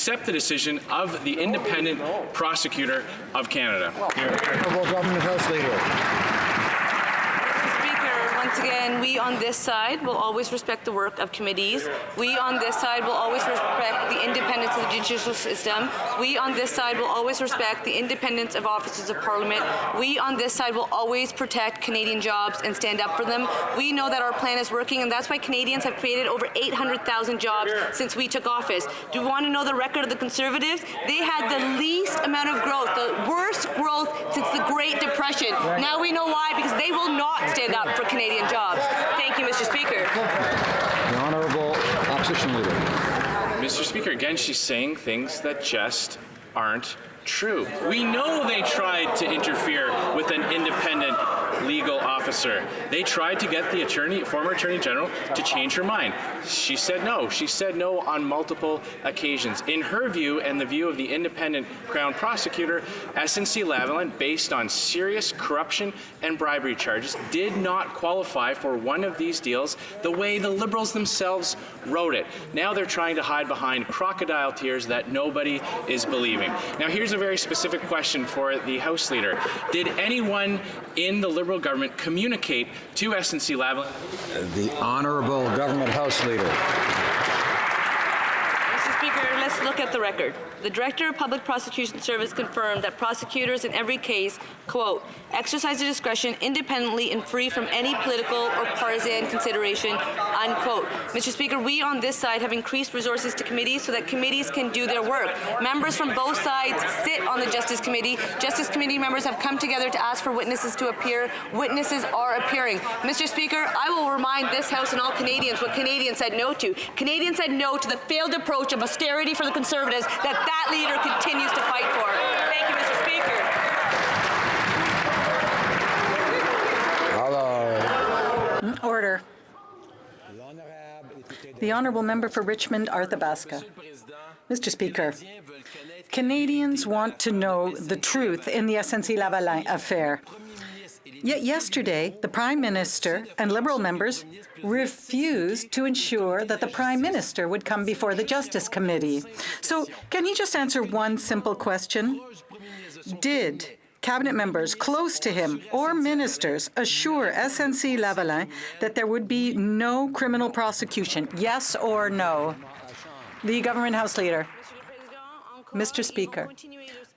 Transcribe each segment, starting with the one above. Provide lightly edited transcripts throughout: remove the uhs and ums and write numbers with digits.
accept the decision of the independent prosecutor of Canada. Honourable Government House Leader. Once again, we on this side will always respect the work of committees. We on this side will always respect the independence of the judicial system. We on this side will always respect the independence of offices of Parliament. We on this side will always protect Canadian jobs and stand up for them. We know that our plan is working, and that's why Canadians have created over 800,000 jobs since we took office. Do you want to know the record of the Conservatives? They had the least amount of growth, the worst growth since the Great Depression. Now we know why, because they will not stand up for Canadian jobs. Thank you, Mr. Speaker. The Honourable Opposition Leader. Mr. Speaker, again, she's saying things that just aren't true. We know they tried to interfere with an independent legal officer. They tried to get the former Attorney General to change her mind. She said no. She said no on multiple occasions. In her view and the view of the independent Crown Prosecutor, SNC-Lavalin, based on serious corruption and bribery charges, did not qualify for one of these deals the way the Liberals themselves wrote it. Now they're trying to hide behind crocodile tears that nobody is believing. Now here's a very specific question for the House Leader. Did anyone in the Liberal government communicate to SNC-Lavalin? The Honourable Government House Leader. Mr. Speaker, let's look at the record. The Director of Public Prosecution Service confirmed that prosecutors in every case, quote, exercise their discretion independently and free from any political or partisan consideration, unquote. Mr. Speaker, we on this side have increased resources to committees so that committees can do their work. Members from both sides sit on the Justice Committee. Justice Committee members have come together to ask for witnesses to appear. Witnesses are appearing. Mr. Speaker, I will remind this House and all Canadians what Canadians said no to. Canadians said no to the failed approach of austerity for the Conservatives that leader continues to fight for. Thank you, Mr. Speaker. Hello. Order. The Honourable Member for Richmond, Arthabaska. Mr. Speaker, Canadians want to know the truth in the SNC-Lavalin affair. Yet yesterday, the Prime Minister and Liberal members refused to ensure that the Prime Minister would come before the Justice Committee. So can he just answer one simple question? Did Cabinet members close to him or ministers assure SNC-Lavalin that there would be no criminal prosecution? Yes or no? The Government House Leader. Mr. Speaker,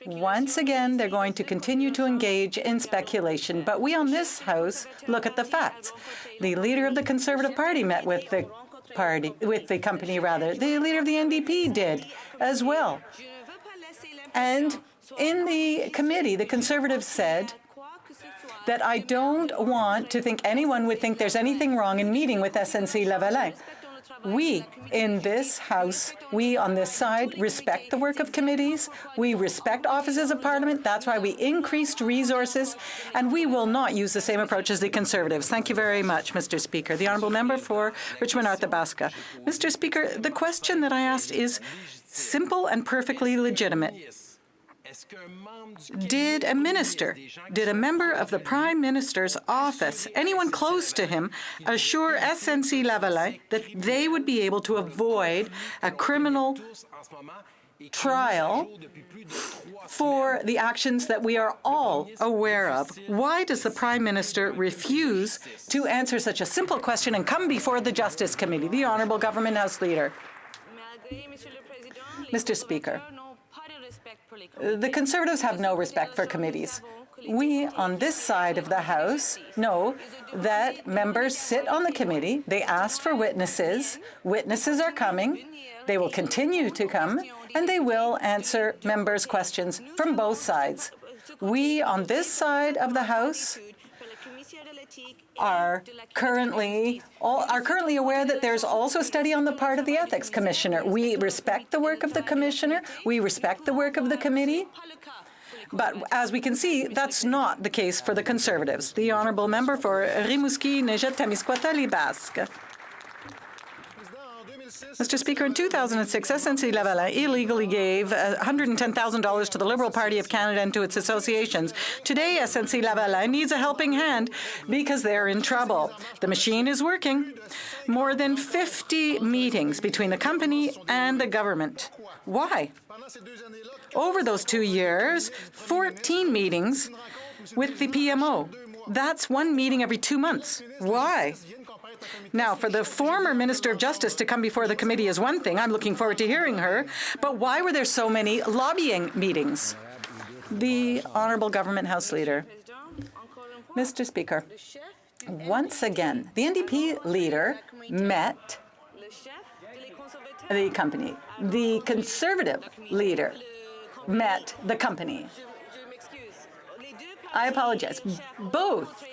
once again, they're going to continue to engage in speculation, but we on this House look at the facts. The leader of the Conservative Party met with the company. The leader of the NDP did as well. And in the committee, the Conservatives said that I don't want to think anyone would think there's anything wrong in meeting with SNC-Lavalin. We in this House, we on this side, respect the work of committees. We respect offices of Parliament. That's why we increased resources, and we will not use the same approach as the Conservatives. Thank you very much, Mr. Speaker. The Honourable Member for Richmond Arthabaska. Mr. Speaker, the question that I asked is simple and perfectly legitimate. Did a member of the Prime Minister's office, anyone close to him, assure SNC-Lavalin that they would be able to avoid a criminal trial for the actions that we are all aware of? Why does the Prime Minister refuse to answer such a simple question and come before the Justice Committee? The Honourable Government House Leader. Mr. Speaker, the Conservatives have no respect for committees. We, on this side of the House, know that members sit on the committee. They asked for witnesses. Witnesses are coming. They will continue to come, and they will answer members' questions from both sides. We, on this side of the House, are currently aware that there's also a study on the part of the Ethics Commissioner. We respect the work of the Commissioner. We respect the work of the committee. But as we can see, that's not the case for the Conservatives. The Honourable Member for Rimouski, Nejet, Témiscouata, Les Basques. Mr. Speaker, in 2006, SNC-Lavalin illegally gave $110,000 to the Liberal Party of Canada and to its associations. Today, SNC-Lavalin needs a helping hand because they're in trouble. The machine is working. More than 50 meetings between the company and the government. Why? Over those 2 years, 14 meetings with the PMO. That's one meeting every 2 months. Why? Now, for the former Minister of Justice to come before the committee is one thing. I'm looking forward to hearing her. But why were there so many lobbying meetings? The Honourable Government House Leader. Mr. Speaker, once again, the NDP leader met the company. The Conservative leader met the company. I apologize. Both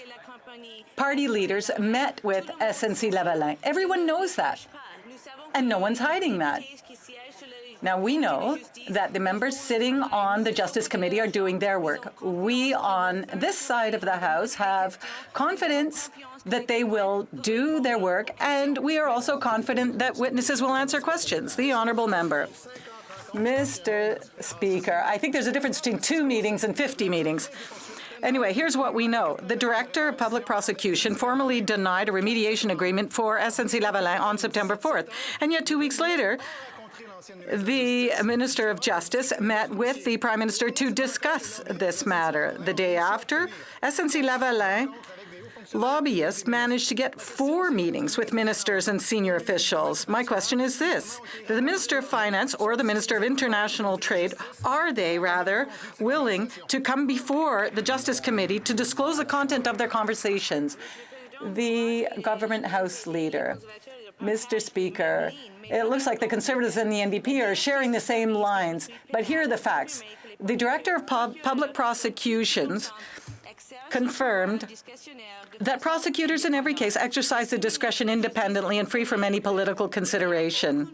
party leaders met with SNC-Lavalin. Everyone knows that, and no one's hiding that. Now, we know that the members sitting on the Justice Committee are doing their work. We on this side of the House have confidence that they will do their work, and we are also confident that witnesses will answer questions. The Honourable Member. Mr. Speaker, I think there's a difference between 2 meetings and 50 meetings. Anyway, here's what we know. The Director of Public Prosecution formally denied a remediation agreement for SNC-Lavalin on September 4th. And yet 2 weeks later, the Minister of Justice met with the Prime Minister to discuss this matter. The day after, SNC-Lavalin lobbyists managed to get 4 meetings with ministers and senior officials. My question is this. The Minister of Finance or the Minister of International Trade, are they, rather, willing to come before the Justice Committee to disclose the content of their conversations? The Government House Leader. Mr. Speaker, it looks like the Conservatives and the NDP are sharing the same lines, but here are the facts. The Director of Public Prosecutions confirmed that prosecutors in every case exercise the discretion independently and free from any political consideration.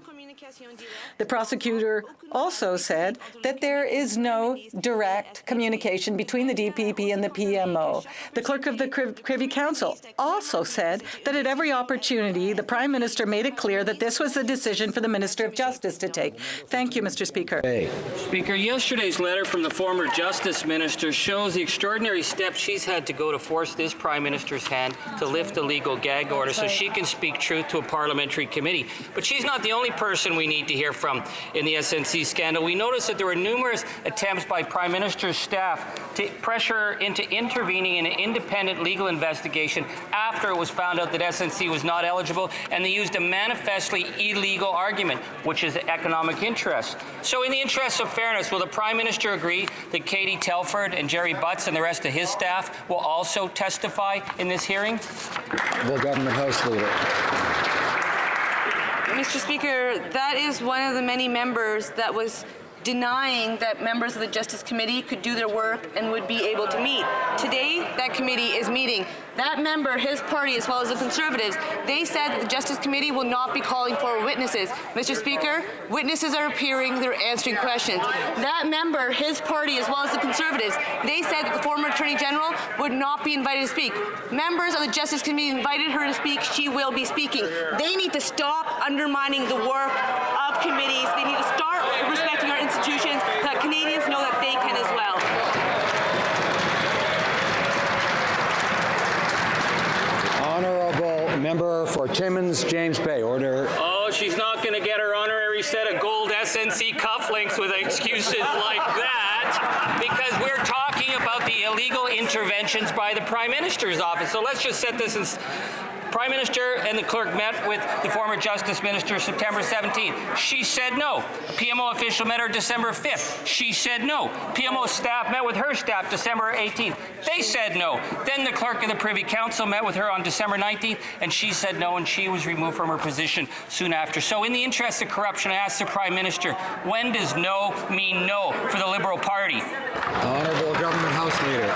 The prosecutor also said that there is no direct communication between the DPP and the PMO. The clerk of the Privy Council also said that at every opportunity, the Prime Minister made it clear that this was a decision for the Minister of Justice to take. Thank you, Mr. Speaker. Hey. Speaker, yesterday's letter from the former Justice Minister shows the extraordinary steps she's had to go to force this Prime Minister's hand to lift the legal gag order so she can speak truth to a parliamentary committee. But she's not the only person we need to hear from in the SNC scandal. We noticed that there were numerous attempts by Prime Minister's staff to pressure into intervening in an independent legal investigation after it was found out that SNC was not eligible, and they used a manifestly illegal argument, which is economic interest. So in the interest of fairness, will the Prime Minister agree that Katie Telford and Jerry Butts and the rest of his staff will also testify in this hearing? The Government House Leader. Mr. Speaker, that is one of the many members that was denying that members of the Justice Committee could do their work and would be able to meet. Today, that committee is meeting. That member, his party, as well as the Conservatives, they said that the Justice Committee will not be calling for witnesses. Mr. Speaker, witnesses are appearing, they're answering questions. That member, his party, as well as the Conservatives, they said that the former Attorney General would not be invited to speak. Members of the Justice Committee invited her to speak. She will be speaking. They need to stop undermining the work of committees. They need to start respecting our institutions so that Canadians know that they can as well. Honourable Member for Timmins, James Bay. Order. Oh, she's not going to get her honorary set of gold SNC cufflinks with excuses like that, because we're talking about the illegal interventions by the Prime Minister's office. So let's just set this in. Prime Minister and the clerk met with the former Justice Minister September 17th. She said no. A PMO official met her December 5th. She said no. PMO staff met with her staff December 18th. They said no. Then the clerk of the Privy Council met with her on December 19th, and she said no, and she was removed from her position soon after. So in the interest of corruption, I ask the Prime Minister, when does no mean no for the Liberal Party? Honourable Government House Leader.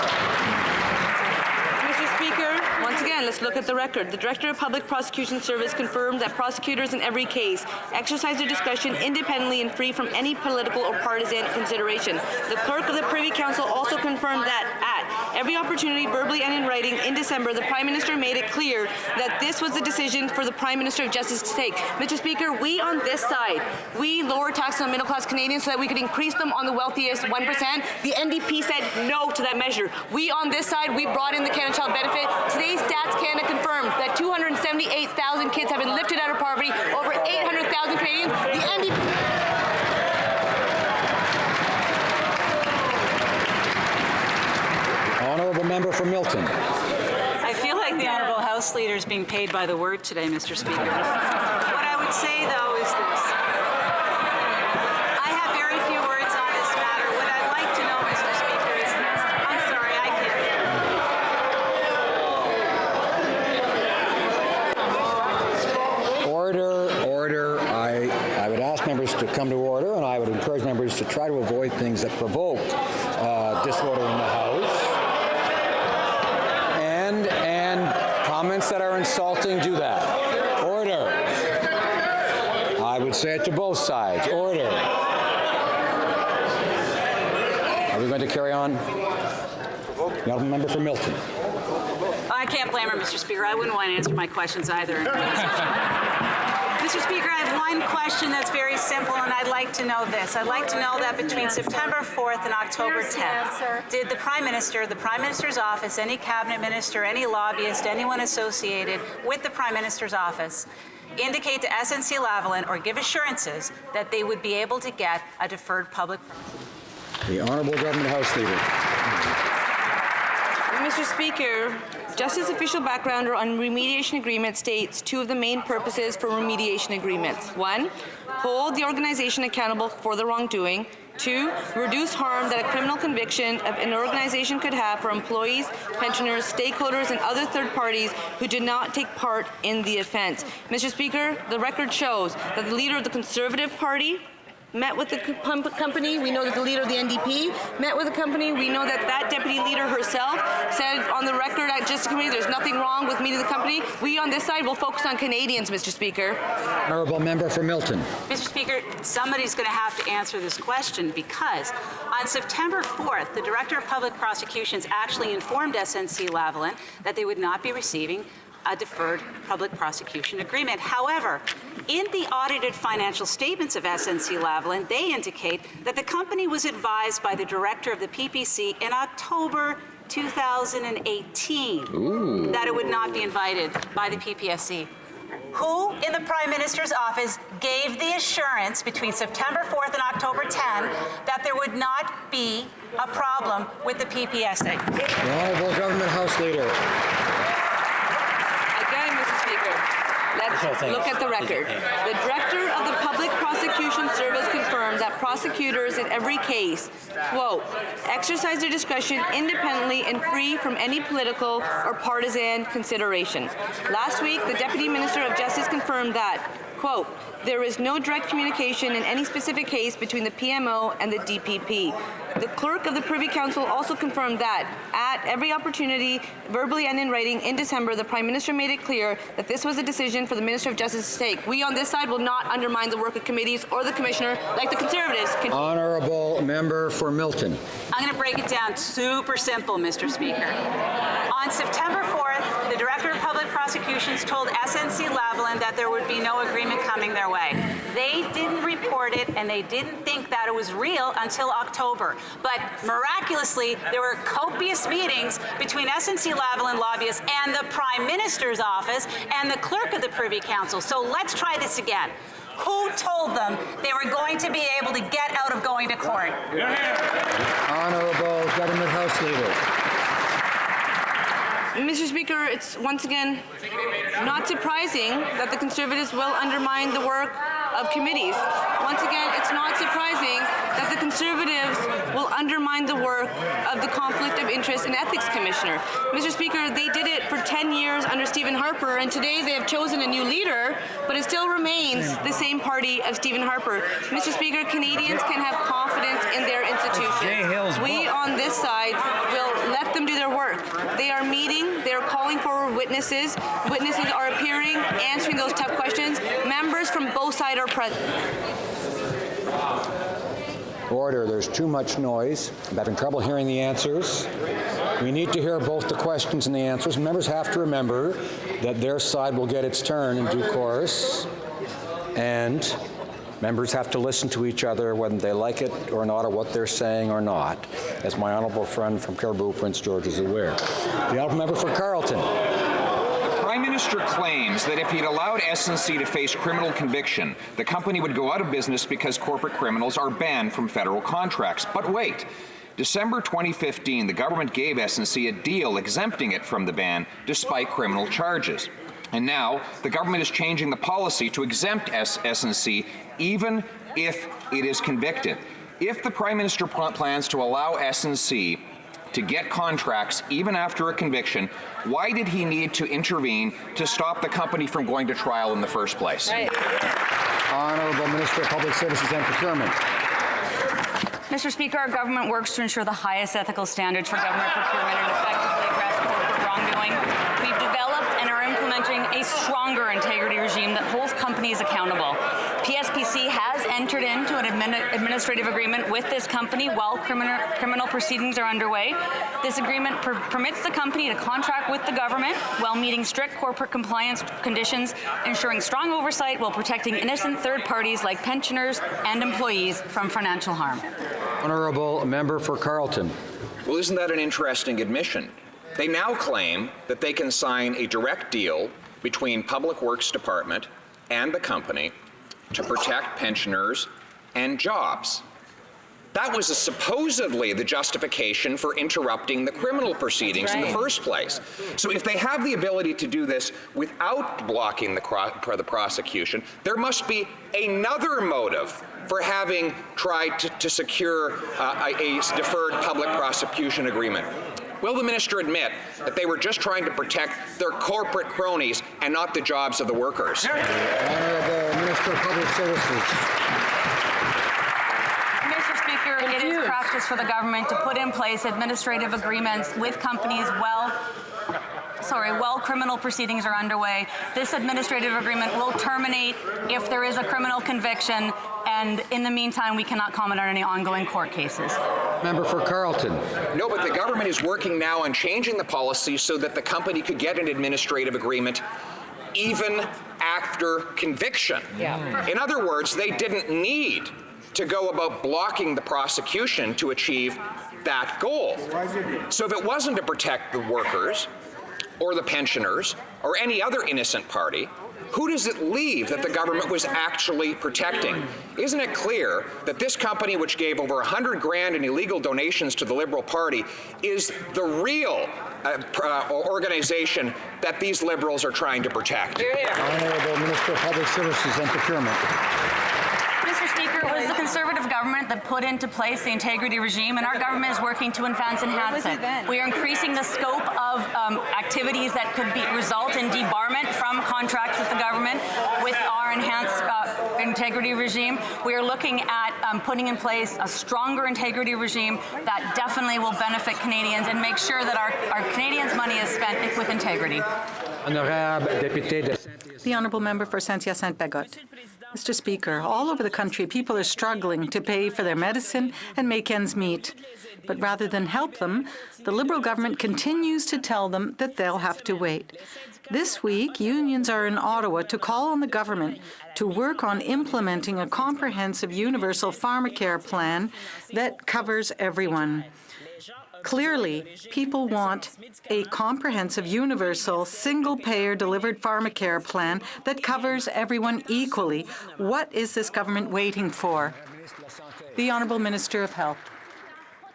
Once again, let's look at the record. The Director of Public Prosecution Service confirmed that prosecutors in every case exercise their discretion independently and free from any political or partisan consideration. The Clerk of the Privy Council also confirmed that at every opportunity, verbally and in writing, in December, the Prime Minister made it clear that this was the decision for the Prime Minister of Justice to take. Mr. Speaker, we on this side, we lower taxes on middle-class Canadians so that we could increase them on the wealthiest 1%. The NDP said no to that measure. We on this side, we brought in the Canada Child Benefit. Today's Stats Canada confirmed that 278,000 kids have been lifted out of poverty, over 800,000 Canadians. The NDP... Honourable member for Milton. I feel like the Honourable House Leader is being paid by the word today, Mr. Speaker. What I would say, though, is this. I have very few words on this matter. What I'd like to know, Mr. Speaker, is this. I'm sorry, I can't. Order. I would ask members to come to order, and I would encourage members to try to avoid things that provoke disorder in the House. And comments that are insulting, do that. Order. I would say it to both sides. Order. Are we going to carry on? The honourable member for Milton. I can't blame her, Mr. Speaker. I wouldn't want to answer my questions either. Mr. Speaker, I have one question that's very simple, and I'd like to know this. I'd like to know that between September 4th and October 10th, did the Prime Minister, the Prime Minister's office, any cabinet minister, any lobbyist, anyone associated with the Prime Minister's office indicate to SNC-Lavalin or give assurances that they would be able to get a deferred public... The Honourable Government House Leader. Mr. Speaker, Justice Official Backgrounder on Remediation Agreement states two of the main purposes for remediation agreements. 1, hold the organization accountable for the wrongdoing. 2, reduce harm that a criminal conviction of an organization could have for employees, pensioners, stakeholders, and other third parties who did not take part in the offense. Mr. Speaker, the record shows that the leader of the Conservative Party met with the company. We know that the leader of the NDP met with the company. We know that that deputy leader herself said on the record at Justice Committee there's nothing wrong with meeting the company. We on this side will focus on Canadians, Mr. Speaker. Honourable member for Milton. Mr. Speaker, somebody's going to have to answer this question because on September 4th, the Director of Public Prosecutions actually informed SNC-Lavalin that they would not be receiving a deferred public prosecution agreement. However, in the audited financial statements of SNC-Lavalin, they indicate that the company was advised by the director of the PPC in October 2018 that it would not be invited by the PPSC. Who in the Prime Minister's office gave the assurance between September 4th and October 10 that there would not be a problem with the PPSA? The Honourable Government House Leader. Let's look at the record. The Director of the Public Prosecution Service confirmed that prosecutors in every case, quote, exercise their discretion independently and free from any political or partisan consideration. Last week, the Deputy Minister of Justice confirmed that, quote, there is no direct communication in any specific case between the PMO and the DPP. The Clerk of the Privy Council also confirmed that, at every opportunity, verbally and in writing, in December, the Prime Minister made it clear that this was a decision for the Minister of Justice to take. We on this side will not undermine the work of committees or the Commissioner like the Conservatives. Honourable member for Milton. I'm going to break it down super simple, Mr. Speaker. On September 4th, the Director of Public Prosecutions told SNC-Lavalin that there would be no agreement coming their way. They didn't report it, and they didn't think that it was real until October. But miraculously, there were copious meetings between SNC-Lavalin lobbyists and the Prime Minister's office and the Clerk of the Privy Council. So let's try this again. Who told them they were going to be able to get out of going to court? Honourable Government House Leader. Mr. Speaker, it's once again not surprising that the Conservatives will undermine the work of committees. Once again, it's not surprising that the Conservatives will undermine the work of the Conflict of Interest and Ethics Commissioner. Mr. Speaker, they did it for 10 years under Stephen Harper, and today they have chosen a new leader, but it still remains the same party of Stephen Harper. Mr. Speaker, Canadians can have confidence in their institutions. We on this side will let them do their work. They are meeting, they are calling forward witnesses. Witnesses are appearing, answering those tough questions. Members from both sides are present. Order. There's too much noise. I'm having trouble hearing the answers. We need to hear both the questions and the answers. Members have to remember that their side will get its turn in due course, and members have to listen to each other whether they like it or not, or what they're saying or not, as my honourable friend from Caribou, Prince George, is aware. The honourable member for Carleton. The Prime Minister claims that if he'd allowed SNC to face criminal conviction, the company would go out of business because corporate criminals are banned from federal contracts. But wait. December 2015, the government gave SNC a deal exempting it from the ban despite criminal charges. And now, the government is changing the policy to exempt SNC even if it is convicted. If the Prime Minister plans to allow SNC to get contracts even after a conviction, why did he need to intervene to stop the company from going to trial in the first place? Right. Honourable Minister of Public Services and Procurement. Mr. Speaker, our government works to ensure the highest ethical standards for government procurement and effectively address corporate wrongdoing. We've developed and are implementing a stronger integrity regime that holds companies accountable. PSPC has entered into an administrative agreement with this company while criminal proceedings are underway. This agreement permits the company to contract with the government while meeting strict corporate compliance conditions, ensuring strong oversight while protecting innocent third parties like pensioners and employees from financial harm. Honourable member for Carleton. Well, isn't that an interesting admission? They now claim that they can sign a direct deal between Public Works Department and the company to protect pensioners and jobs. That was supposedly the justification for interrupting the criminal proceedings in the first place. So if they have the ability to do this without blocking the prosecution, there must be another motive for having tried to secure a deferred public prosecution agreement. Will the minister admit that they were just trying to protect their corporate cronies and not the jobs of the workers? Honourable Minister of Public Services. Mr. Speaker, it is practice for the government to put in place administrative agreements with companies while criminal proceedings are underway. This administrative agreement will terminate if there is a criminal conviction, and in the meantime, we cannot comment on any ongoing court cases. Member for Carleton. No, but the government is working now on changing the policy so that the company could get an administrative agreement even after conviction. In other words, they didn't need to go about blocking the prosecution to achieve that goal. So if it wasn't to protect the workers or the pensioners or any other innocent party, who does it leave that the government was actually protecting? Isn't it clear that this company, which gave over $100 grand in illegal donations to the Liberal Party, is the real organization that these Liberals are trying to protect? Honourable Minister of Public Services and Procurement. Mr. Speaker, it was the Conservative government that put into place the integrity regime, and our government is working to enhance it. We are increasing the scope of activities that could result in debarment from contracts with the government with our enhanced integrity regime. We are looking at putting in place a stronger integrity regime that definitely will benefit Canadians and make sure that our Canadians' money is spent with integrity. The honourable member for Saint-Hyacinthe-Bagotte. Mr. Speaker, all over the country, people are struggling to pay for their medicine and make ends meet. But rather than help them, the Liberal government continues to tell them that they'll have to wait. This week, unions are in Ottawa to call on the government to work on implementing a comprehensive universal pharmacare plan that covers everyone. Clearly, people want a comprehensive, universal, single-payer delivered pharmacare plan that covers everyone equally. What is this government waiting for? The Honourable Minister of Health.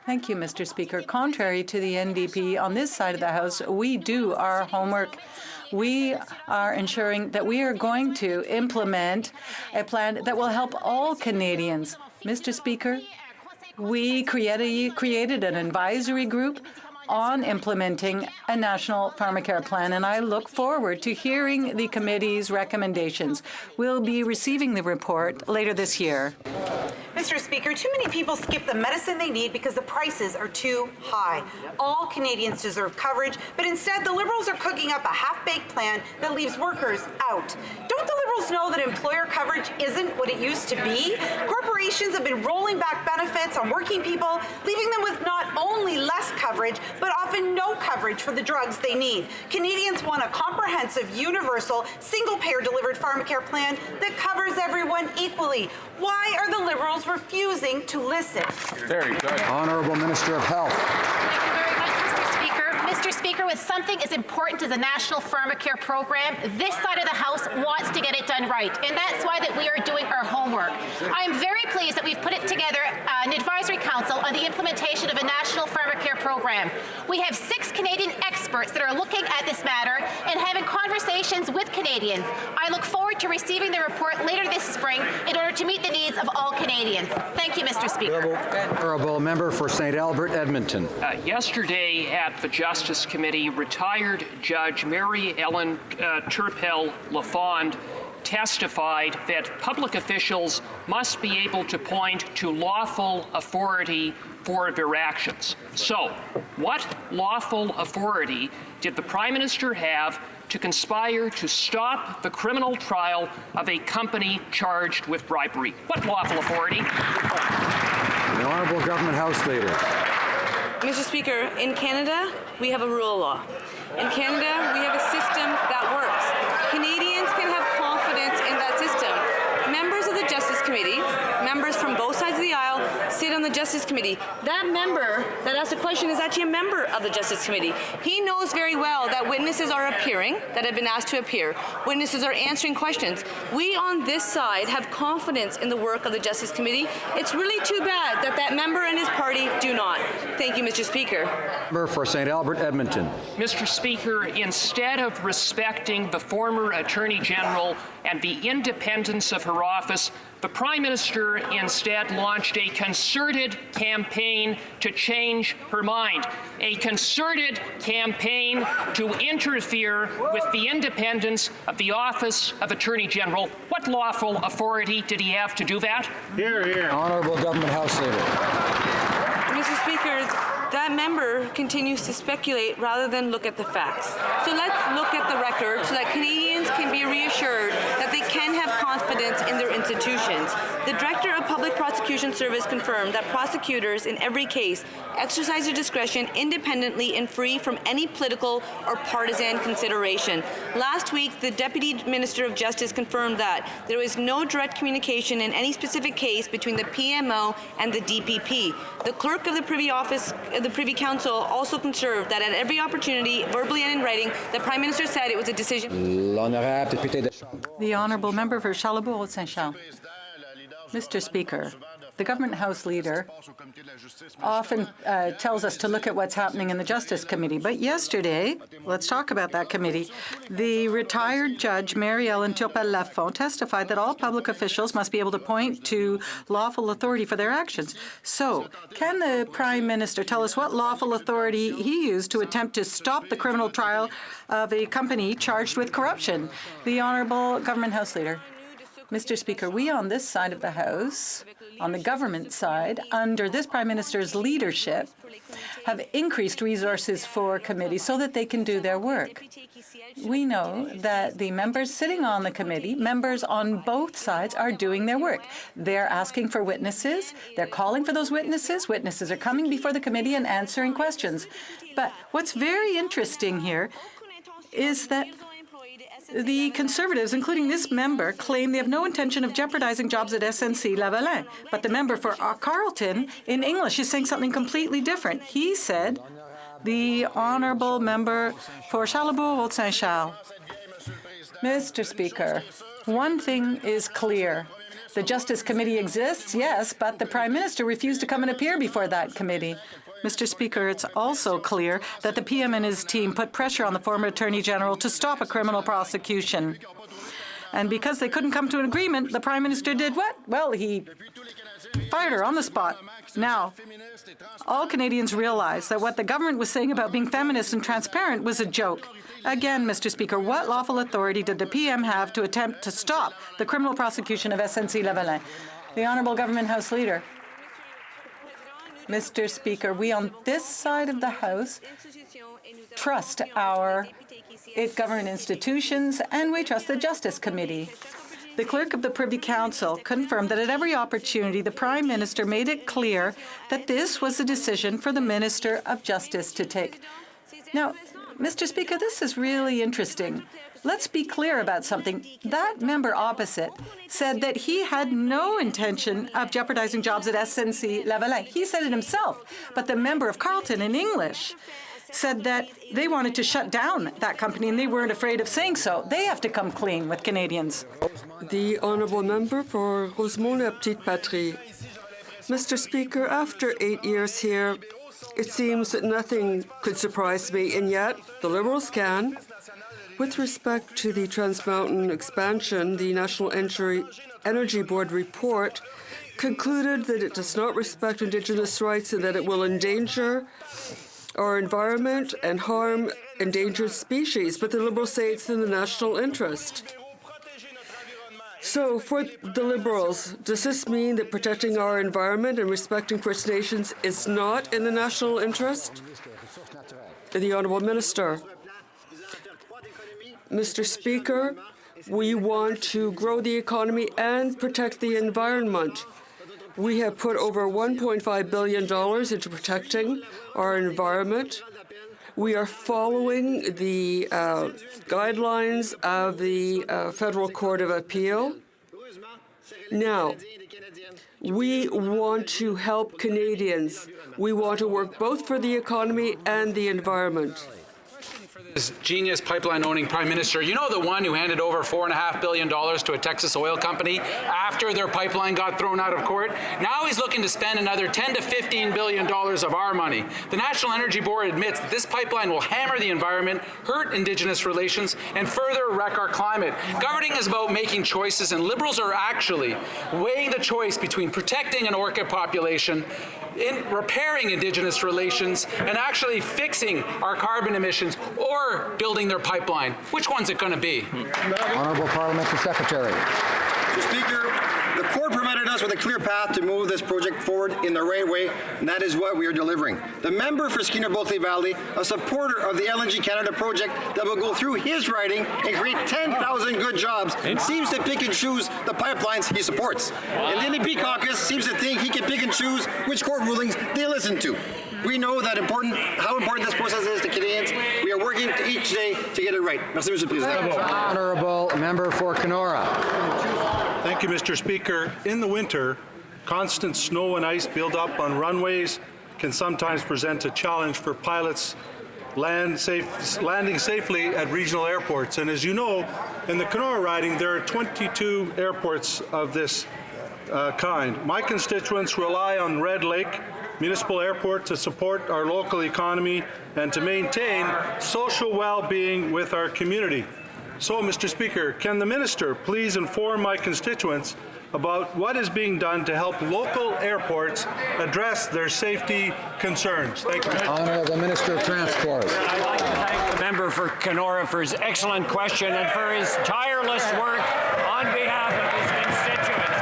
Thank you, Mr. Speaker. Contrary to the NDP, on this side of the House, we do our homework. We are ensuring that we are going to implement a plan that will help all Canadians. Mr. Speaker, we created an advisory group on implementing a national pharmacare plan, and I look forward to hearing the committee's recommendations. We'll be receiving the report later this year. Mr. Speaker, too many people skip the medicine they need because the prices are too high. All Canadians deserve coverage, but instead the Liberals are cooking up a half-baked plan that leaves workers out. Don't the Liberals know that employer coverage isn't what it used to be? Corporations corporations have been rolling back benefits on working people, leaving them with not only less coverage, but often no coverage for the drugs they need. Canadians want a comprehensive, universal, single-payer delivered pharmacare plan that covers everyone equally. Why are the Liberals refusing to listen? Very good. Honourable Minister of Health. Thank you very much, Mr. Speaker. Mr. Speaker, with something as important as a national pharmacare program, this side of the House wants to get it done right, and that's why that we are doing our homework. I am very pleased that we've put it together an advisory council on the implementation of a national pharmacare program. We have 6 Canadian experts that are looking at this matter and having conversations with Canadians. I look forward to receiving the report later this spring in order to meet the needs of all Canadians. Thank you, Mr. Speaker. Honourable Member for St. Albert, Edmonton. Yesterday at the Justice Committee, retired Judge Mary Ellen Turpel-Lafond testified that public officials must be able to point to lawful authority for their actions. So, what lawful authority did the Prime Minister have to conspire to stop the criminal trial of a company charged with bribery? What lawful authority? The Honourable Government House Leader. Mr. Speaker, in Canada, we have a rule of law. In Canada, we have a system that works. Canadians can have confidence in that system. Members of the Justice Committee, members from both sides of the aisle, sit on the Justice Committee. That member that asked a question is actually a member of the Justice Committee. He knows very well that witnesses are appearing, that have been asked to appear. Witnesses are answering questions. We on this side have confidence in the work of the Justice Committee. It's really too bad that that member and his party do not. Thank you, Mr. Speaker. Member for St. Albert, Edmonton. Mr. Speaker, instead of respecting the former Attorney General and the independence of her office, the Prime Minister instead launched a concerted campaign to change her mind, a concerted campaign to interfere with the independence of the Office of Attorney General. What lawful authority did he have to do that? Here, here. Honourable Government House Leader. Mr. Speaker, that member continues to speculate rather than look at the facts. So let's look at the record so that Canadians can be reassured that they can have confidence in their institutions. The Director of Public Prosecution Service confirmed that prosecutors in every case exercise their discretion independently and free from any political or partisan consideration. Last week, the Deputy Minister of Justice confirmed that there was no direct communication in any specific case between the PMO and the DPP. The Clerk of the Privy Council also confirmed that at every opportunity, verbally and in writing, the Prime Minister said it was a decision. The Honourable Member for Charlebourg-Saint-Charles. Mr. Speaker, the Government House Leader often tells us to look at what's happening in the Justice Committee. But yesterday, let's talk about that committee, the retired Judge Mary Ellen Turpel-Lafond testified that all public officials must be able to point to lawful authority for their actions. So, can the Prime Minister tell us what lawful authority he used to attempt to stop the criminal trial of a company charged with corruption? The Honourable Government House Leader. Mr. Speaker, we on this side of the House, on the government side, under this Prime Minister's leadership, have increased resources for committees so that they can do their work. We know that the members sitting on the committee, members on both sides, are doing their work. They're asking for witnesses. They're calling for those witnesses. Witnesses are coming before the committee and answering questions. But what's very interesting here is that the Conservatives, including this member, claim they have no intention of jeopardizing jobs at SNC-Lavalin. But the member for Carleton, in English, is saying something completely different. He said, the Honourable Member for Charlebourg-Saint-Charles. Mr. Speaker, one thing is clear. The Justice Committee exists, yes, but the Prime Minister refused to come and appear before that committee. Mr. Speaker, it's also clear that the PM and his team put pressure on the former Attorney General to stop a criminal prosecution. And because they couldn't come to an agreement, the Prime Minister did what? Well, he fired her on the spot. Now, all Canadians realize that what the government was saying about being feminist and transparent was a joke. Again, Mr. Speaker, what lawful authority did the PM have to attempt to stop the criminal prosecution of SNC-Lavalin? The Honourable Government House Leader. Mr. Speaker, we on this side of the House trust our government institutions, and we trust the Justice Committee. The clerk of the Privy Council confirmed that at every opportunity the Prime Minister made it clear that this was a decision for the Minister of Justice to take. Now, Mr. Speaker, this is really interesting. Let's be clear about something. That member opposite said that he had no intention of jeopardizing jobs at SNC-Lavalin. He said it himself. But the member of Carleton in English said that they wanted to shut down that company and they weren't afraid of saying so. They have to come clean with Canadians. The honourable member for Rosemont-la-Petite-Patrie. Mr. Speaker, after 8 years here, it seems that nothing could surprise me, and yet the Liberals can. With respect to the Trans Mountain expansion, the National Energy Board report concluded that it does not respect Indigenous rights and that it will endanger our environment and harm endangered species, but the Liberals say it's in the national interest. So for the Liberals, does this mean that protecting our environment and respecting First Nations is not in the national interest? The Honourable Minister. Mr. Speaker, we want to grow the economy and protect the environment. We have put over $1.5 billion into protecting our environment. We are following the guidelines of the Federal Court of Appeal. Now, we want to help Canadians. We want to work both for the economy and the environment. This genius pipeline-owning Prime Minister, you know, the one who handed over $4.5 billion to a Texas oil company after their pipeline got thrown out of court? Now he's looking to spend another $10 to $15 billion of our money. The National Energy Board admits that this pipeline will hammer the environment, hurt Indigenous relations, and further wreck our climate. Governing is about making choices, and Liberals are actually weighing the choice between protecting an orchid population, in repairing Indigenous relations, and actually fixing our carbon emissions, or building their pipeline. Which one's it going to be? Honourable Parliamentary Secretary. Mr. Speaker, the court provided us with a clear path to move this project forward in the right way, and that is what we are delivering. The member for Skeena-Bulkley Valley, a supporter of the LNG Canada project that will go through his riding and create 10,000 good jobs, seems to pick and choose the pipelines he supports. And the NDP caucus seems to think he can pick and choose which court rulings they listen to. We know that how important this process is to Canadians. We are working each day to get it right. Merci, Mr. President. Honourable member for Kenora. Thank you, Mr. Speaker. In the winter, constant snow and ice build up on runways can sometimes present a challenge for pilots landing safely at regional airports. And as you know, in the Kenora riding, there are 22 airports of this kind. My constituents rely on Red Lake Municipal Airport to support our local economy and to maintain social well-being with our community. So, Mr. Speaker, can the Minister please inform my constituents about what is being done to help local airports address their safety concerns? Thank you. Honourable Minister of Transport. I'd like to thank the member for Kenora for his excellent question and for his tireless work on behalf of his constituents.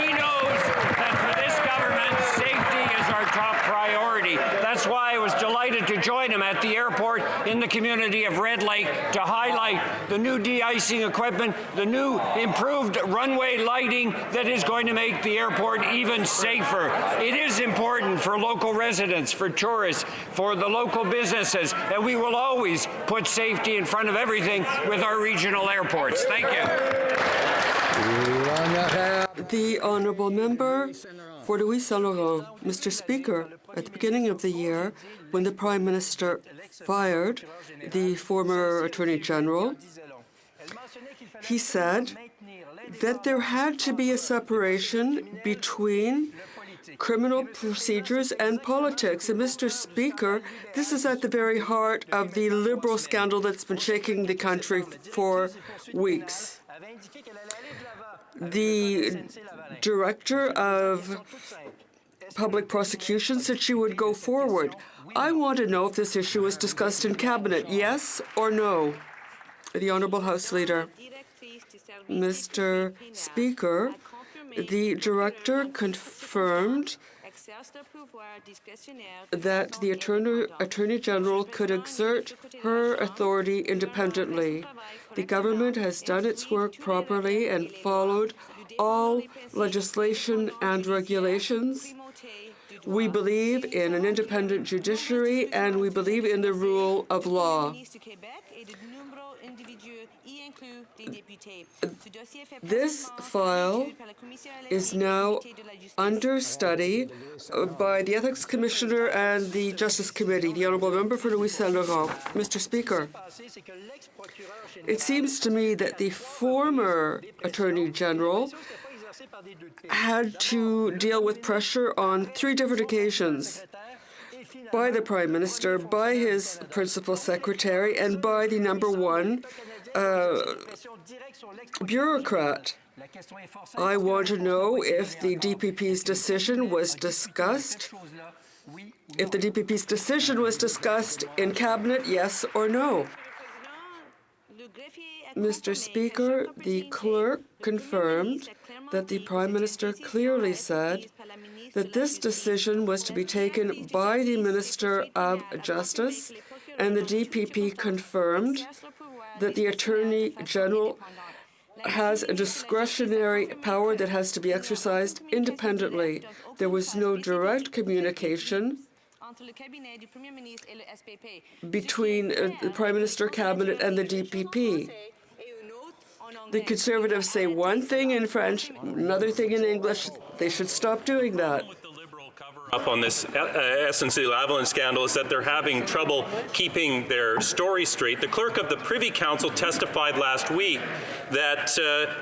He knows that for this government, safety is our top priority. That's why I was delighted to join him at the airport in the community of Red Lake to highlight the new de-icing equipment, the new improved runway lighting that is going to make the airport even safer. It is important for local residents, for tourists, for the local businesses, and we will always put safety in front of everything with our regional airports. Thank you. The honourable member for Louis Saint-Laurent. Mr. Speaker, at the beginning of the year, when the Prime Minister fired the former Attorney General, he said that there had to be a separation between criminal procedures and politics. And Mr. Speaker, this is at the very heart of the Liberal scandal that's been shaking the country for weeks. The director of public prosecution said she would go forward. I want to know if this issue was discussed in Cabinet, yes or no? The Honourable House Leader. Mr. Speaker, the director confirmed that the Attorney General could exert her authority independently. The government has done its work properly and followed all legislation and regulations. We believe in an independent judiciary and we believe in the rule of law. This file is now under study by the Ethics Commissioner and the Justice Committee. The Honourable Member for Louis Saint-Laurent. Mr. Speaker, it seems to me that the former Attorney General had to deal with pressure on 3 different occasions by the Prime Minister, by his Principal Secretary, and by the #1 bureaucrat. I want to know if the DPP's decision was discussed. If the DPP's decision was discussed in Cabinet, yes or no? Mr. Speaker, the clerk confirmed that the Prime Minister clearly said that this decision was to be taken by the Minister of Justice, and the DPP confirmed that the Attorney General has a discretionary power that has to be exercised independently. There was no direct communication between the Prime Minister, Cabinet, and the DPP. The Conservatives say one thing in French, another thing in English. They should stop doing that. Up on this SNC-Lavalin scandal is that they're having trouble keeping their story straight. The clerk of the Privy Council testified last week that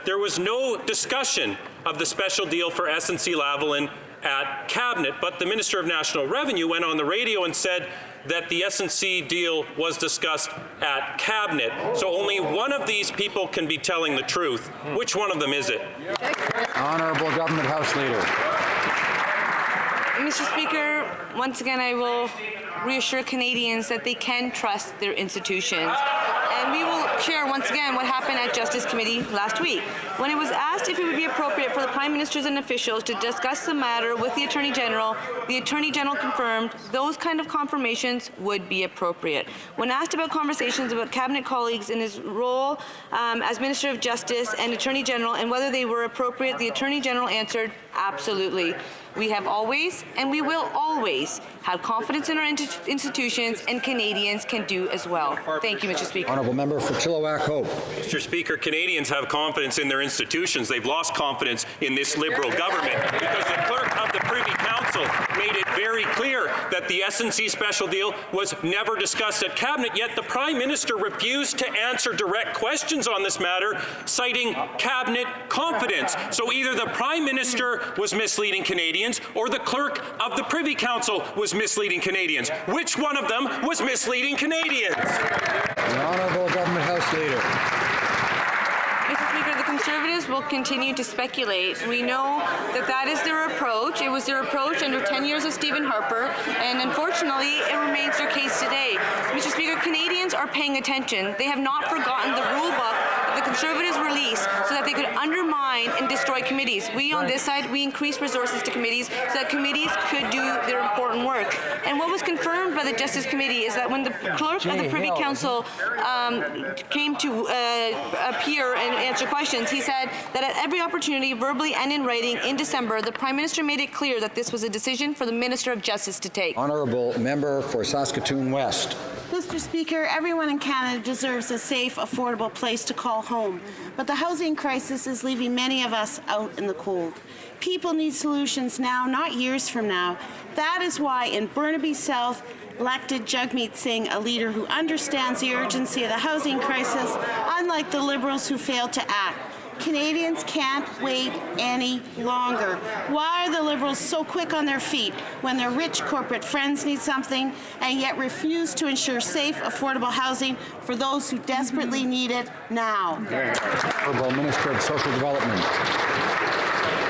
there was no discussion of the special deal for SNC-Lavalin at Cabinet, but the Minister of National Revenue went on the radio and said that the SNC deal was discussed at Cabinet. So only one of these people can be telling the truth. Which one of them is it? Honourable Government House Leader. Mr. Speaker, once again, I will reassure Canadians that they can trust their institutions. And we will share once again what happened at Justice Committee last week. When it was asked if it would be appropriate for the Prime Ministers and officials to discuss the matter with the Attorney General confirmed those kind of confirmations would be appropriate. When asked about conversations about Cabinet colleagues in his role as Minister of Justice and Attorney General and whether they were appropriate, the Attorney General answered, absolutely. We have always, and we will always, have confidence in our institutions, and Canadians can do as well. Thank you, Mr. Speaker. Honourable Member for Chilliwack Hope. Mr. Speaker, Canadians have confidence in their institutions. They've lost confidence in this Liberal government because the clerk of the Privy Council made it very clear that the SNC special deal was never discussed at Cabinet, yet the Prime Minister refused to answer direct questions on this matter, citing Cabinet confidence. So either the Prime Minister was misleading Canadians or the clerk of the Privy Council was misleading Canadians. Which one of them was misleading Canadians? The Honourable Government House Leader. Mr. Speaker, the Conservatives will continue to speculate. We know that that is their approach. It was their approach under 10 years of Stephen Harper, and unfortunately, it remains their case today. Mr. Speaker, Canadians are paying attention. They have not forgotten the rule book that the Conservatives released so that they could undermine and destroy committees. We on this side, we increased resources to committees so that committees could do their important work. And what was confirmed by the Justice Committee is that when the clerk of the Privy Council came to appear and answer questions, he said that at every opportunity, verbally and in writing, in December, the Prime Minister made it clear that this was a decision for the Minister of Justice to take. Honourable Member for Saskatoon West. Mr. Speaker, everyone in Canada deserves a safe, affordable place to call home. But the housing crisis is leaving many of us out in the cold. People need solutions now, not years from now. That is why in Burnaby South, elected Jagmeet Singh, a leader who understands the urgency of the housing crisis, unlike the Liberals who failed to act. Canadians can't wait any longer. Why are the Liberals so quick on their feet when their rich corporate friends need something and yet refuse to ensure safe, affordable housing for those who desperately need it now? Honourable Minister of Social Development.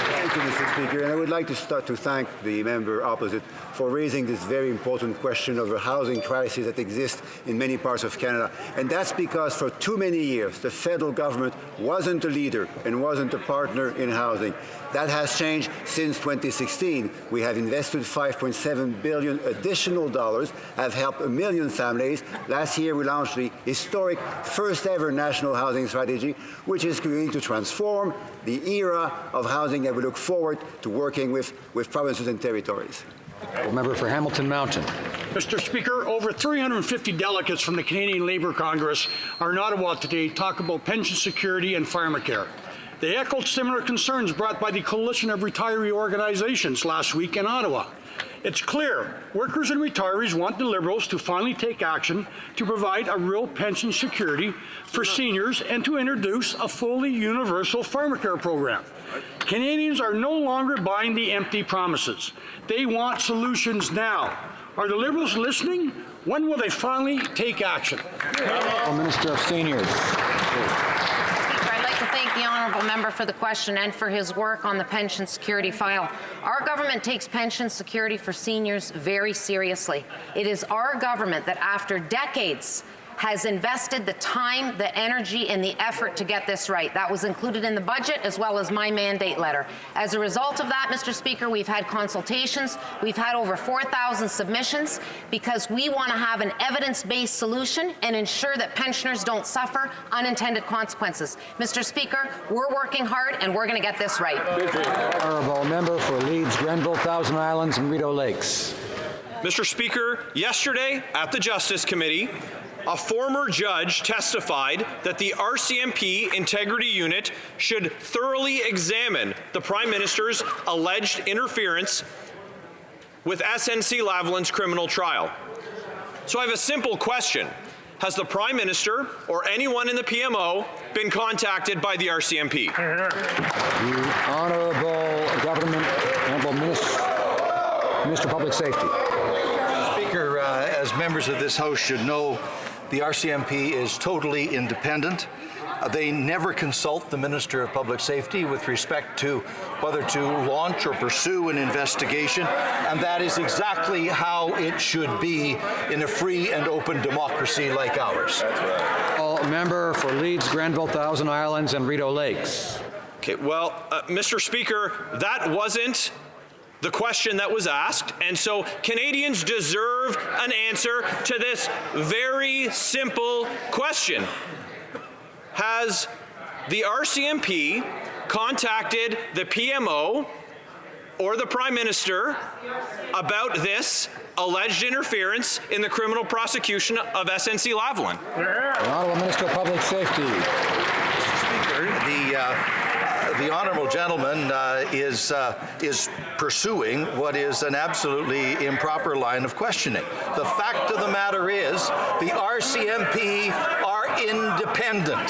Thank you, Mr. Mr. Speaker, and I would like to start to thank the member opposite for raising this very important question of a housing crisis that exists in many parts of Canada. And that's because for too many years, the federal government wasn't a leader and wasn't a partner in housing. That has changed since 2016. We have invested $5.7 billion additional dollars, have helped 1 million families. Last year, we launched the historic first ever national housing strategy, which is going to transform the era of housing that we look forward to working with provinces and territories. Member for Hamilton Mountain. Mr. Speaker, over 350 delegates from the Canadian Labour Congress are in Ottawa today to talk about pension security and pharmacare. They echoed similar concerns brought by the Coalition of Retiree Organizations last week in Ottawa. It's clear workers and retirees want the Liberals to finally take action to provide a real pension security for seniors and to introduce a fully universal pharmacare program. Canadians are no longer buying the empty promises. They want solutions now. Are the Liberals listening? When will they finally take action? Minister of Seniors. To thank the honourable member for the question and for his work on the pension security file. Our government takes pension security for seniors very seriously. It is our government that, after decades, has invested the time, the energy, and the effort to get this right. That was included in the budget as well as my mandate letter. As a result of that, Mr. Speaker, we've had consultations. We've had over 4,000 submissions because we want to have an evidence-based solution and ensure that pensioners don't suffer unintended consequences. Mr. Speaker, we're working hard and we're going to get this right. Honourable member for Leeds, Grenville, Thousand Islands, and Rideau Lakes. Mr. Speaker, yesterday at the Justice Committee, a former judge testified that the RCMP Integrity Unit should thoroughly examine the Prime Minister's alleged interference with SNC-Lavalin's criminal trial. So I have a simple question. Has the Prime Minister or anyone in the PMO been contacted by the RCMP? The Honourable Minister of Public Safety. Speaker, as members of this House should know, the RCMP is totally independent. They never consult the Minister of Public Safety with respect to whether to launch or pursue an investigation, and that is exactly how it should be in a free and open democracy like ours. Member for Leeds, Grenville, Thousand Islands, and Rideau Lakes. Okay, well, Mr. Speaker, that wasn't the question that was asked, and so Canadians deserve an answer to this very simple question. Has the RCMP contacted the PMO or the Prime Minister about this alleged interference in the criminal prosecution of SNC-Lavalin? The Honourable Minister of Public Safety. Mr. Speaker, the honourable gentleman is pursuing what is an absolutely improper line of questioning. The fact of the matter is the RCMP are independent,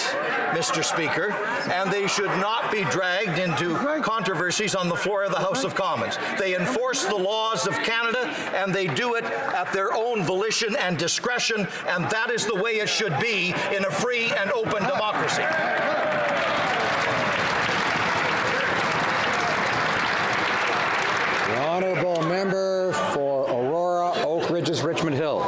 Mr. Speaker, and they should not be dragged into controversies on the floor of the House of Commons. They enforce the laws of Canada, and they do it at their own volition and discretion, and that is the way it should be in a free and open democracy. The Honourable Member for Aurora, Oak Ridges, Richmond Hill.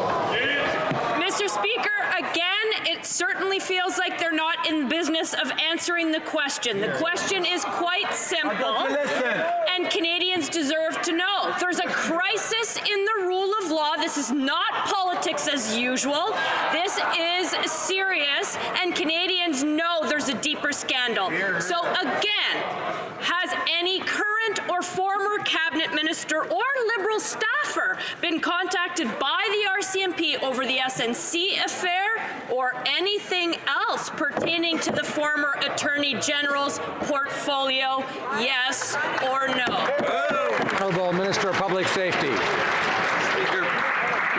Mr. Speaker, again, it certainly feels like they're not in the business of answering the question. The question is quite simple, and Canadians deserve to know. There's a crisis in the rule of law. This is not politics as usual. This is serious, and Canadians know there's a deeper scandal. So again, has any current or former cabinet minister or Liberal staffer been contacted by the RCMP over the SNC affair or anything else pertaining to the former Attorney General's portfolio? Yes or no? Honourable Minister of Public Safety. Speaker,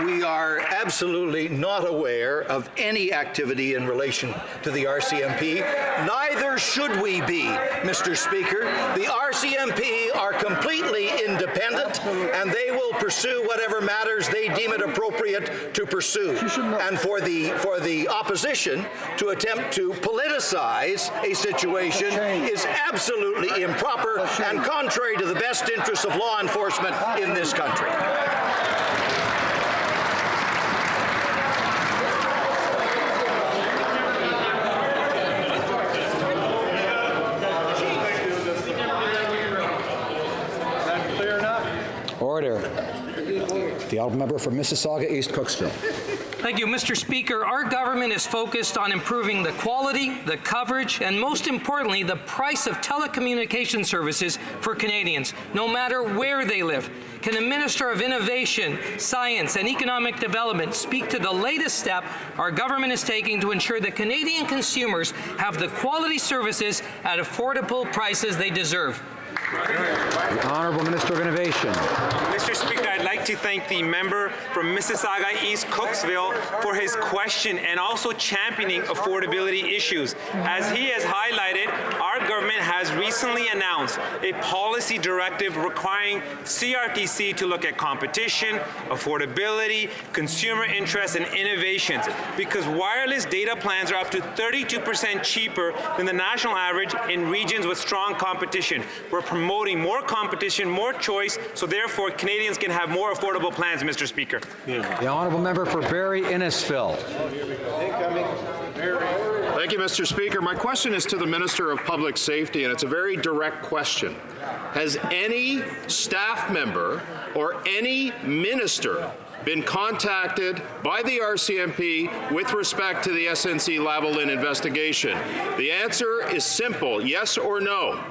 we are absolutely not aware of any activity in relation to the RCMP. Neither should we be, Mr. Speaker. The RCMP are completely independent, and they will pursue whatever matters they deem it appropriate to pursue. And for the opposition to attempt to politicize a situation is absolutely improper and contrary to the best interests of law enforcement in this country. Order. The honourable member for Mississauga East Cooksville. Thank you, Mr. Speaker. Our government is focused on improving the quality, the coverage, and most importantly, the price of telecommunication services for Canadians, no matter where they live. Can the Minister of Innovation, Science and Economic Development speak to the latest step our government is taking to ensure that Canadian consumers have the quality services at affordable prices they deserve? The Honourable Minister of Innovation. Mr. Speaker, I'd like to thank the member from Mississauga East Cooksville for his question and also championing affordability issues. As he has highlighted, our government has recently announced a policy directive requiring CRTC to look at competition, affordability, consumer interests, and innovations, because wireless data plans are up to 32% cheaper than the national average in regions with strong competition. We're promoting more competition, more choice, so therefore Canadians can have more affordable plans, Mr. Speaker. The honourable member for Barrie Innisfil. Thank you, Mr. Speaker. My question is to the Minister of Public Safety, and it's a very direct question. Has any staff member or any minister been contacted by the RCMP with respect to the SNC-Lavalin investigation? The answer is simple, yes or no.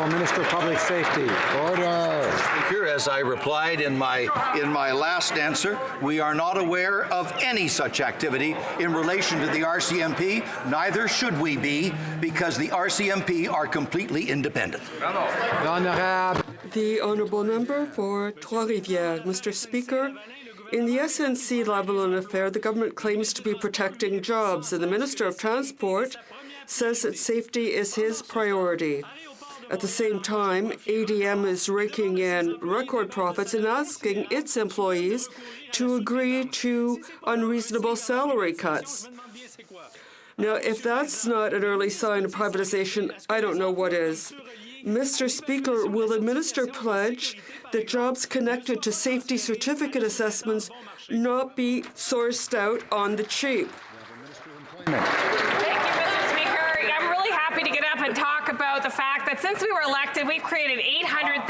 Minister of Public Safety. Order. Speaker, as I replied in my last answer, we are not aware of any such activity in relation to the RCMP. Neither should we be, because the RCMP are completely independent. The honourable member for Trois-Rivières. Mr. Speaker, in the SNC-Lavalin affair, the government claims to be protecting jobs, and the Minister of Transport says that safety is his priority. At the same time, ADM is raking in record profits and asking its employees to agree to unreasonable salary cuts. Now, if that's not an early sign of privatization, I don't know what is. Mr. Speaker, will the minister pledge that jobs connected to safety certificate assessments not be sourced out on the cheap? To get up and talk about the fact that since we were elected, we've created 800,000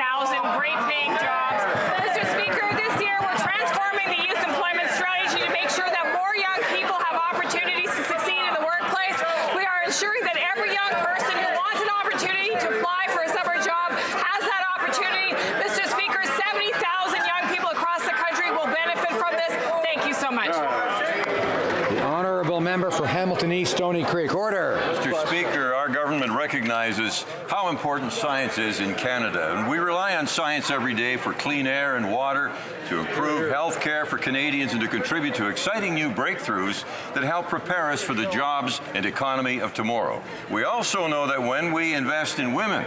great-paying jobs. Mr. Speaker, this year we're transforming the youth employment strategy to make sure that more young people have opportunities to succeed in the workplace. We are ensuring that every young person who wants an opportunity to apply for a summer job has that opportunity. Mr. Speaker, 70,000 young people across the country will benefit from this. Thank you so much. The honourable member for Hamilton East Stony Creek. Order. Mr. Speaker, our government recognizes how important science is in Canada, and we rely on science every day for clean air and water, to improve health care for Canadians, and to contribute to exciting new breakthroughs that help prepare us for the jobs and economy of tomorrow. We also know that when we invest in women,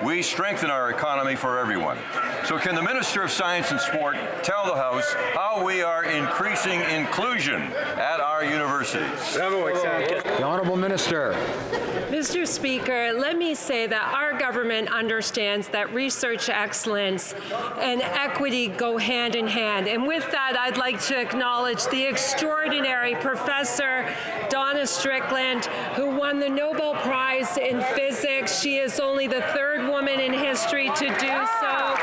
we strengthen our economy for everyone. So can the Minister of Science and Sport tell the House how we are increasing inclusion at our universities? The Honourable Minister. Mr. Speaker, let me say that our government understands that research excellence and equity go hand in hand. And with that, I'd like to acknowledge the extraordinary Professor Donna Strickland, who won the Nobel Prize in Physics. She is only the third woman in history to do so.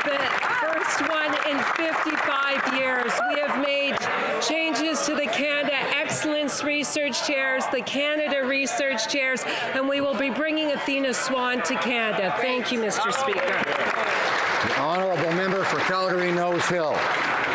The first one in 55 years. We have made changes to the Canada Excellence Research Chairs, the Canada Research Chairs, and we will be bringing Athena Swan to Canada. Thank you, Mr. Speaker. The honourable member for Calgary Nose Hill.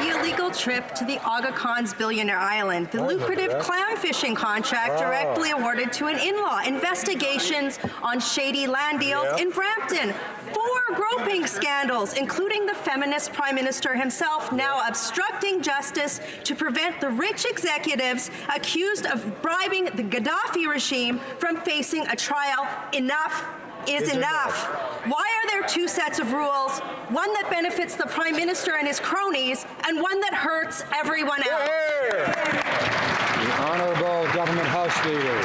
The illegal trip to the Aga Khan's Billionaire Island, the lucrative clam fishing contract directly awarded to an in-law, investigations on shady land deals in Brampton, 4 groping scandals, including the feminist Prime Minister himself now obstructing justice to prevent the rich executives accused of bribing the Gaddafi regime from facing a trial. Enough is enough. Why are there two sets of rules, one that benefits the Prime Minister and his cronies, and one that hurts everyone else? The Honourable Government House Leader.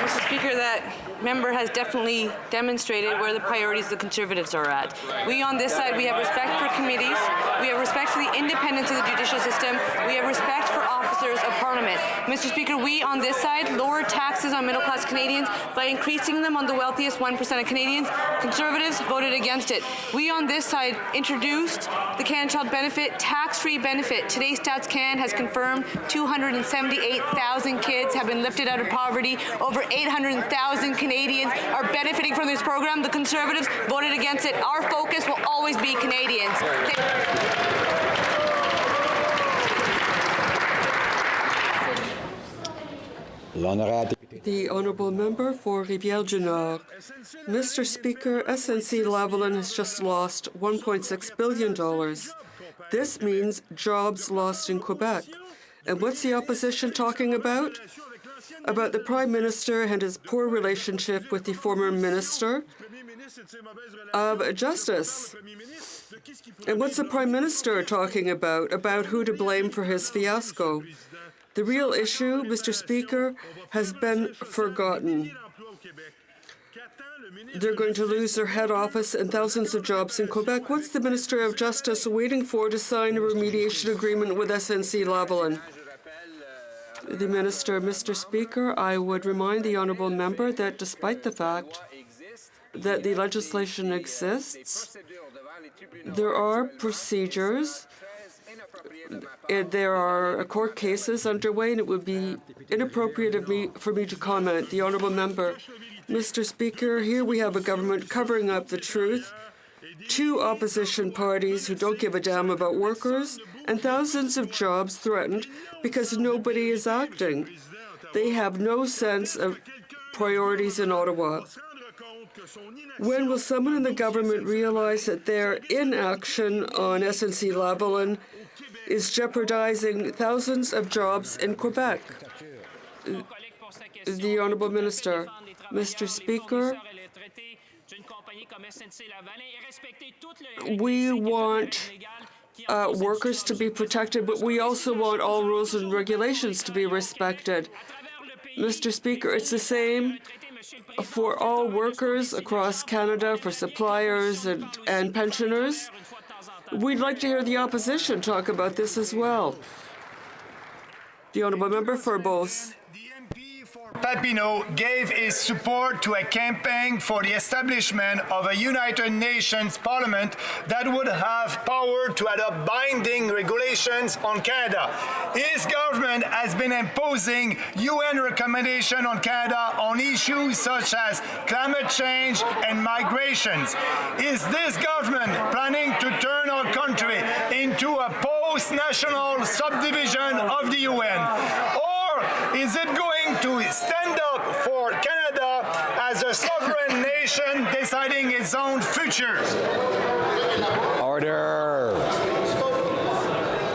Mr. Speaker, that member has definitely demonstrated where the priorities of the Conservatives are at. We on this side, we have respect for committees, we have respect for the independence of the judicial system, we have respect for officers of Parliament. Mr. Speaker, we on this side lower taxes on middle-class Canadians by increasing them on the wealthiest 1% of Canadians. Conservatives voted against it. We on this side introduced the Canada Child Benefit, tax-free benefit. Today's Stats Can has confirmed 278,000 kids have been lifted out of poverty. Over 800,000 Canadians are benefiting from this program. The Conservatives voted against it. Our focus will always be Canadians. The Honourable Member for Rivière-du-Nord. Mr. Speaker, SNC-Lavalin has just lost $1.6 billion. This means jobs lost in Quebec. And what's the opposition talking about? About the Prime Minister and his poor relationship with the former Minister of Justice. And what's the Prime Minister talking about? About who to blame for his fiasco. The real issue, Mr. Speaker, has been forgotten. They're going to lose their head office and thousands of jobs in Quebec. What's the Minister of Justice waiting for to sign a remediation agreement with SNC-Lavalin? The Minister, Mr. Speaker, I would remind the Honourable Member that despite the fact that the legislation exists, there are procedures, there are court cases underway, and it would be inappropriate for me to comment. The Honourable Member, Mr. Speaker, here we have a government covering up the truth, two opposition parties who don't give a damn about workers, and thousands of jobs threatened because nobody is acting. They have no sense of priorities in Ottawa. When will someone in the government realize that their inaction on SNC-Lavalin is jeopardizing thousands of jobs in Quebec? The Honourable Minister. Mr. Speaker, we want workers to be protected, but we also want all rules and regulations to be respected. Mr. Speaker, it's the same for all workers across Canada, for suppliers and pensioners. We'd like to hear the opposition talk about this as well. The Honourable Member for both. Papineau gave his support to a campaign for the establishment of a United Nations Parliament that would have power to adopt binding regulations on Canada. His government has been imposing UN recommendations on Canada on issues such as climate change and migrations. Is this government planning to turn our country into a post-national subdivision of the UN? Or is it going to stand up for Canada as a sovereign nation deciding its own future? Order.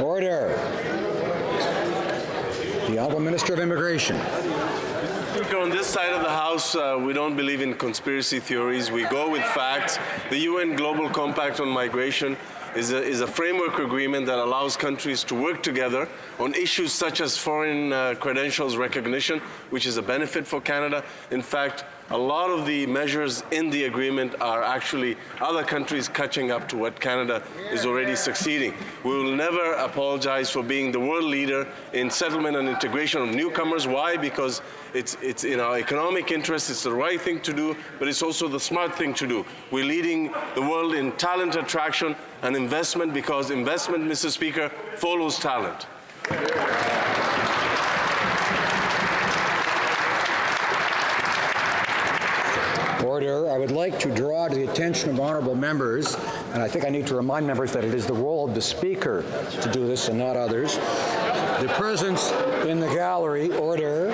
Order. The Honourable Minister of Immigration. On this side of the House, we don't believe in conspiracy theories. We go with facts. The UN Global Compact on Migration is a framework agreement that allows countries to work together on issues such as foreign credentials recognition, which is a benefit for Canada. In fact, a lot of the measures in the agreement are actually other countries catching up to what Canada is already succeeding. We will never apologize for being the world leader in settlement and integration of newcomers. Why? Because it's in our economic interest, it's the right thing to do, but it's also the smart thing to do. We're leading the world in talent attraction and investment, because investment, Mr. Speaker, follows talent. Order. I would like to draw to the attention of honourable members, and I think I need to remind members that it is the role of the Speaker to do this and not others. The presence in the gallery, order,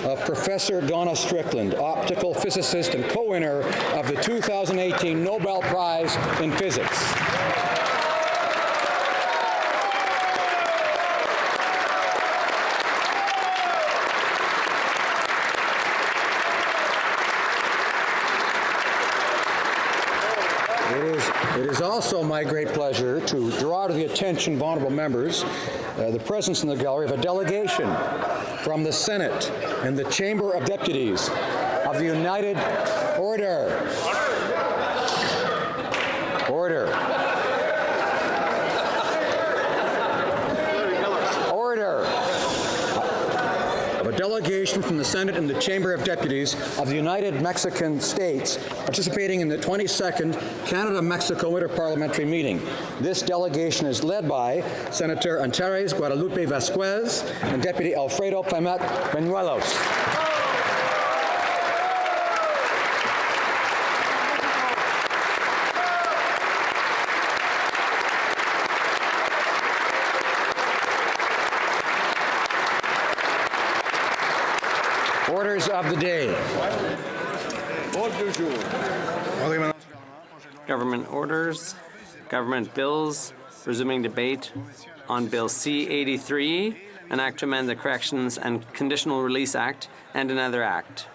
of Professor Donna Strickland, optical physicist and co-winner of the 2018 Nobel Prize in Physics. It is also my great pleasure to draw to the attention of honorable members the presence in the gallery of a delegation from the Senate and the Chamber of Deputies of the United Order. A delegation from the Senate and the Chamber of Deputies of the United Mexican States participating in the 22nd Canada-Mexico Interparliamentary Meeting. This delegation is led by Senator Antares Guadalupe Vasquez and Deputy Alfredo Clemente Benuelos. Orders of the day. Government orders, government bills, resuming debate on Bill C-83, an act to amend the Corrections and Conditional Release Act, and another act.